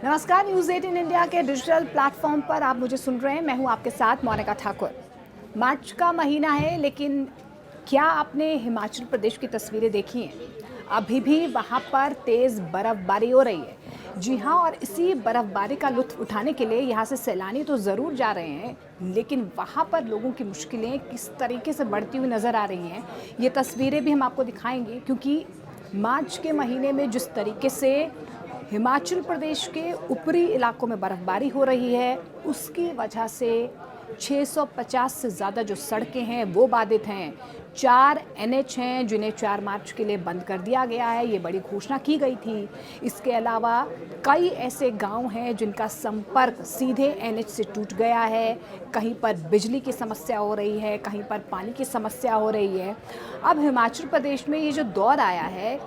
नमस्कार, news 18 India के digital platform पर आप मुझे सुन रहे हैं। मैं हूं आपके साथ मोनिका ठाकुर। मार्च का महीना है, लेकिन क्या आपने हिमाचल प्रदेश की तस्वीरें देखी हैं? अभी भी वहां पर तेज़ बर्फबारी हो रही है। जी हाँ, और इसी बर्फबारी का लुत्फ उठाने के लिए यहाँ से सैलानी तो ज़रूर जा रहे हैं, लेकिन वहाँ पर लोगों की मुश्किलें किस तरीके से बढ़ती हुई नज़र आ रही हैं, ये तस्वीरें भी हम आपको दिखाएंगे। क्योंकि मार्च के महीने में जिस तरीके से हिमाचल प्रदेश के ऊपरी इलाकों में बर्फबारी हो रही है, उसकी वजह से 650 से ज़्यादा जो सड़कें हैं वो बाधित हैं। 4 एनएच हैं जिन्हें 4 मार्च के लिए बंद कर दिया गया है, ये बड़ी घोषणा की गई थी। इसके अलावा कई ऐसे गांव हैं जिनका संपर्क सीधे एनएच से टूट गया है। कहीं पर बिजली की समस्या हो रही है, कहीं पर पानी की समस्या हो रही है। अब हिमाचल प्रदेश में ये जो दौर आया है,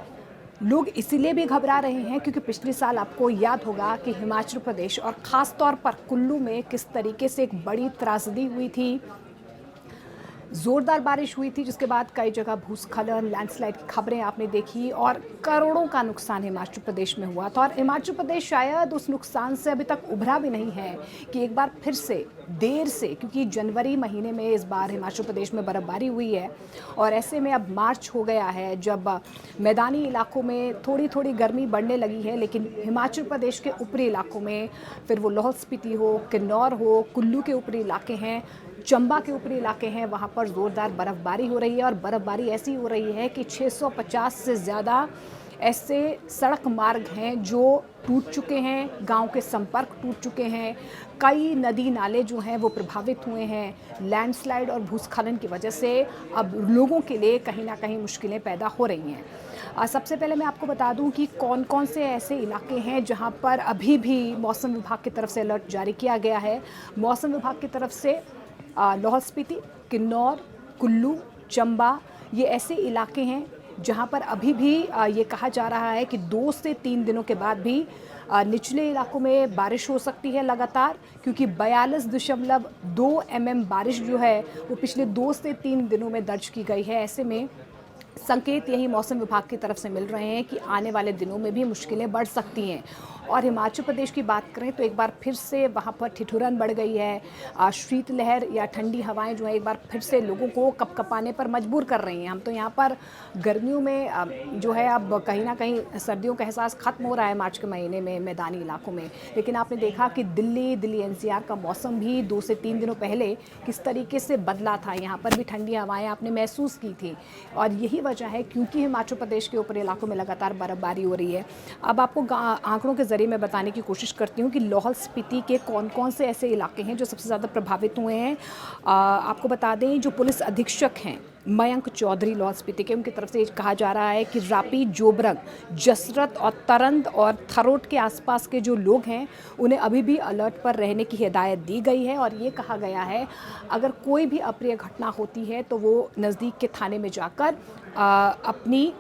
लोग इसीलिए भी घबरा रहे हैं क्योंकि पिछले साल आपको याद होगा कि हिमाचल प्रदेश और ख़ास तौर पर कुल्लू में किस तरीके से एक बड़ी त्रासदी हुई थी। ज़ोरदार बारिश हुई थी, जिसके बाद कई जगह भूस्खलन, लैंडस्लाइड की खबरें आपने देखी और करोड़ों का नुकसान हिमाचल प्रदेश में हुआ था। और हिमाचल प्रदेश शायद उस नुकसान से अभी तक उभरा भी नहीं है कि एक बार फिर से देर से, क्योंकि जनवरी महीने में इस बार हिमाचल प्रदेश में बर्फबारी हुई है और ऐसे में अब मार्च हो गया है जब मैदानी इलाकों में थोड़ी थोड़ी गर्मी बढ़ने लगी है, लेकिन हिमाचल प्रदेश के ऊपरी इलाकों में, फिर वो लाहौल स्पीति हो, किन्नौर हो, कुल्लू के ऊपरी इलाके हैं, चंबा के ऊपरी इलाके हैं, वहाँ पर ज़ोरदार बर्फबारी हो रही है। और बर्फबारी ऐसी हो रही है कि 650 से ज़्यादा ऐसे सड़क मार्ग हैं जो टूट चुके हैं, गांव के संपर्क टूट चुके हैं। कई नदी नाले जो हैं वो प्रभावित हुए हैं। लैंडस्लाइड और भूस्खलन की वजह से अब लोगों के लिए कहीं ना कहीं मुश्किलें पैदा हो रही हैं। सबसे पहले मैं आपको बता दूं कि कौन कौन से ऐसे इलाके हैं जहां पर अभी भी मौसम विभाग की तरफ से अलर्ट जारी किया गया है। मौसम विभाग की तरफ से लाहौल स्पीति, किन्नौर, कुल्लू, चंबा, ये ऐसे इलाके हैं जहां पर अभी भी ये कहा जा रहा है कि 2 से 3 दिनों के बाद भी निचले इलाकों में बारिश हो सकती है लगातार, क्योंकि 42.2 mm बारिश जो है वो पिछले 2 से 3 दिनों में दर्ज की गई है। ऐसे में संकेत यही मौसम विभाग की तरफ से मिल रहे हैं कि आने वाले दिनों में भी मुश्किलें बढ़ सकती हैं। और हिमाचल प्रदेश की बात करें तो एक बार फिर से वहाँ पर ठिठुरन बढ़ गई है। शीतलहर या ठंडी हवाएं जो है एक बार फिर से लोगों को कपकपाने पर मजबूर कर रही हैं। हम तो यहाँ पर गर्मियों में जो है अब कहीं ना कहीं सर्दियों का एहसास खत्म हो रहा है मार्च के महीने में मैदानी इलाकों में। लेकिन आपने देखा कि दिल्ली एनसीआर का मौसम भी 2 से 3 दिनों पहले किस तरीके से बदला था। यहाँ पर भी ठंडी हवाएं आपने महसूस की थी और यही वजह है क्योंकि हिमाचल प्रदेश के ऊपरी इलाकों में लगातार बर्फबारी हो रही है। अब आपको आंकड़ों के जरिए मैं बताने की कोशिश करती हूँ कि लाहौल स्पीति के कौन कौन से ऐसे इलाके हैं जो सबसे ज़्यादा प्रभावित हुए हैं। आपको बता दें, जो पुलिस अधीक्षक हैं मयंक चौधरी लाहौल स्पीति के, उनकी तरफ से कहा जा रहा है कि रापी, जोबरंग, जसरत और तरंद और थरोट के आसपास के जो लोग हैं उन्हें अभी भी अलर्ट पर रहने की हिदायत दी गई है। और ये कहा गया है अगर कोई भी अप्रिय घटना होती है तो वो नज़दीक के थाने में जाकर अपनी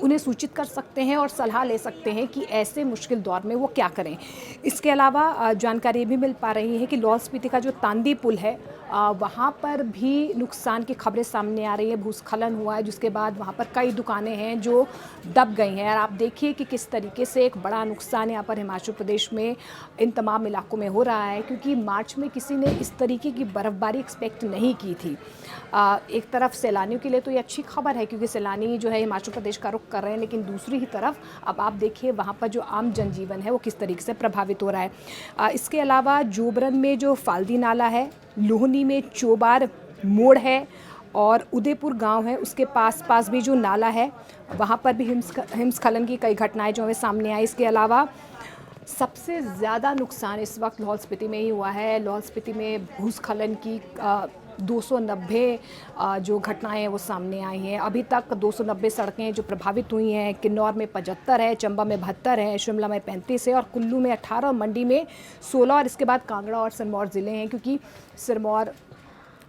उन्हें सूचित कर सकते हैं और सलाह ले सकते हैं कि ऐसे मुश्किल दौर में वो क्या करें। इसके अलावा जानकारी भी मिल पा रही है कि लाहौल स्पीति का जो तांदी पुल है वहाँ पर भी नुकसान की खबरें सामने आ रही है। भूस्खलन हुआ है जिसके बाद वहाँ पर कई दुकानें हैं जो दब गई हैं। और आप देखिए कि किस तरीके से एक बड़ा नुकसान यहाँ पर हिमाचल प्रदेश में इन तमाम इलाकों में हो रहा है, क्योंकि मार्च में किसी ने इस तरीके की बर्फबारी एक्सपेक्ट नहीं की थी। एक तरफ सैलानियों के लिए तो ये अच्छी खबर है क्योंकि सैलानी जो है हिमाचल प्रदेश का रुख कर रहे हैं, लेकिन दूसरी ही तरफ अब आप देखिए वहाँ पर जो आम जनजीवन है वो किस तरीके से प्रभावित हो रहा है। इसके अलावा जोबरन में जो फाल्दी नाला है, लोहनी में चोबार मोड़ है और उदयपुर गांव है उसके पास भी जो नाला है वहाँ पर भी हिमस्खलन की कई घटनाएं जो है सामने आई। इसके अलावा सबसे ज़्यादा नुकसान इस वक्त लाहौल स्पीति में ही हुआ है। लाहौल स्पीति में भूस्खलन की 290 जो घटनाएं हैं वो सामने आई हैं। अभी तक 290 सड़कें जो प्रभावित हुई हैं। किन्नौर में 75 है, चंबा में 72 है, शिमला में 35 है और कुल्लू में 18 और मंडी में 16 और इसके बाद कांगड़ा और सिरमौर ज़िले हैं, क्योंकि सिरमौर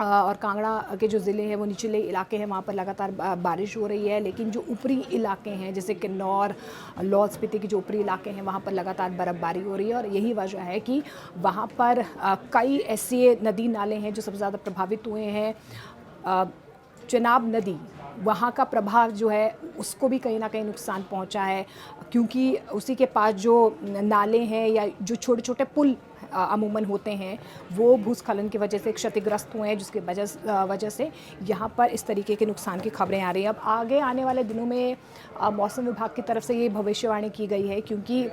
और कांगड़ा के जो ज़िले हैं वो निचले इलाके हैं, वहाँ पर लगातार बारिश हो रही है। लेकिन जो ऊपरी इलाके हैं जैसे किन्नौर, लाहौल स्पीति के जो ऊपरी इलाके हैं वहाँ पर लगातार बर्फबारी हो रही है और यही वजह है कि वहाँ पर कई ऐसे नदी नाले हैं जो सबसे ज़्यादा प्रभावित हुए हैं। चनाब नदी वहाँ का प्रभाव जो है उसको भी कहीं ना कहीं नुकसान पहुँचा है, क्योंकि उसी के पास जो नाले हैं या जो छोटे छोटे पुल अमूमन होते हैं वो भूस्खलन की वजह से क्षतिग्रस्त हुए हैं, जिसकी वजह से यहाँ पर इस तरीके के नुकसान की खबरें आ रही हैं। अब आगे आने वाले दिनों में मौसम विभाग की तरफ से ये भविष्यवाणी की गई है, क्योंकि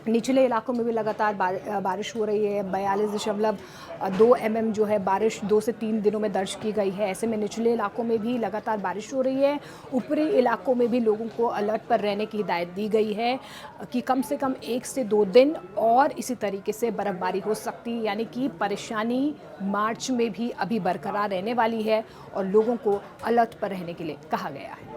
निचले इलाकों में भी लगातार बारिश हो रही है। 42.2 mm जो है बारिश 2 से 3 दिनों में दर्ज की गई है। ऐसे में निचले इलाकों में भी लगातार बारिश हो रही है। ऊपरी इलाकों में भी लोगों को अलर्ट पर रहने की हिदायत दी गई है कि कम से कम 1 से 2 दिन और इसी तरीके से बर्फ़बारी हो सकती है, यानी कि परेशानी मार्च में भी अभी बरकरार रहने वाली है और लोगों को अलर्ट पर रहने के लिए कहा गया है।